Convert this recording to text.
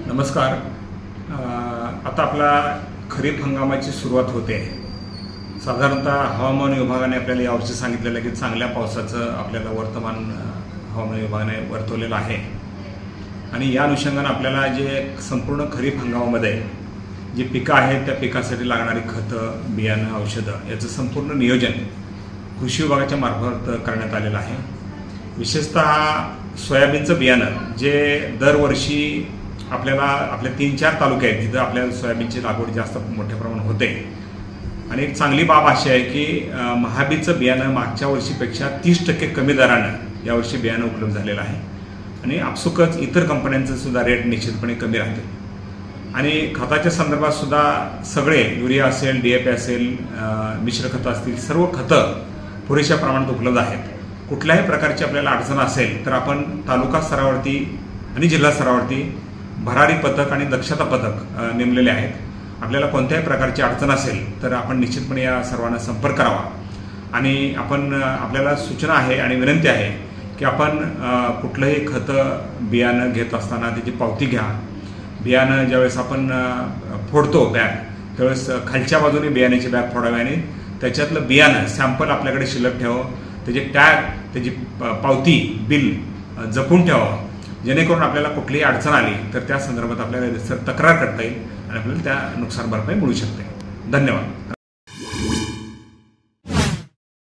नमस्कार. आता आपला खरीप हंगामाची सुरुवात होते. साधारणतः हवामान विभागाने आपल्याला यावर्षी सांगितलेलं आहे की चांगल्या पावसाचं आपल्याला वर्तमान हवामान विभागाने वर्तवलेलं आहे. आणि या अनुषंगाने आपल्याला जे संपूर्ण खरीप हंगामामध्ये जी पिकं आहेत त्या पिकासाठी लागणारी खतं, बियाणं, औषधं याचं संपूर्ण नियोजन कृषी विभागाच्या मार्फत करण्यात आलेलं आहे. विशेषतः सोयाबीनचं बियाणं जे दरवर्षी आपल्याला आपल्या 3-4 तालुके आहेत जिथं आपल्या सोयाबीनची लागवड जास्त मोठ्या प्रमाणात होते. आणि एक चांगली बाब अशी आहे की महाबीचं बियाणं मागच्या वर्षीपेक्षा 30% कमी दरानं यावर्षी बियाणं उपलब्ध झालेलं आहे. आणि आपसुकच इतर कंपन्यांचं सुद्धा रेट निश्चितपणे कमी राहते. आणि खताच्या संदर्भात सुद्धा सगळे युरिया असेल, DAP असेल, मिश्र खतं असतील, सर्व खतं पुरेशा प्रमाणात उपलब्ध आहेत. कुठल्याही प्रकारची आपल्याला अडचण असेल तर आपण तालुका स्तरावरती आणि जिल्हा स्तरावरती भरारी पथक आणि दक्षता पथक नेमलेले आहेत. आपल्याला कोणत्याही प्रकारची अडचण असेल तर आपण निश्चितपणे या सर्वांना संपर्क करावा. आणि आपल्याला सूचना आहे आणि विनंती आहे की आपण कुठलंही खतं बियाणं घेत असताना त्याची पावती घ्या. बियाणं ज्यावेळेस आपण फोडतो बॅग त्यावेळेस खालच्या बाजूने बियाण्याची बॅग फोडावी आणि त्याच्यातलं बियाणं सॅम्पल आपल्याकडे शिल्लक ठेवावं. त्याचे टॅग, त्याची पावती, बिल जपून ठेवावं, जेणेकरून आपल्याला कुठलीही अडचण आली तर त्या संदर्भात आपल्याला तक्रार करता येईल आणि आपल्याला त्या नुकसान भरपाई मिळू शकते. धन्यवाद.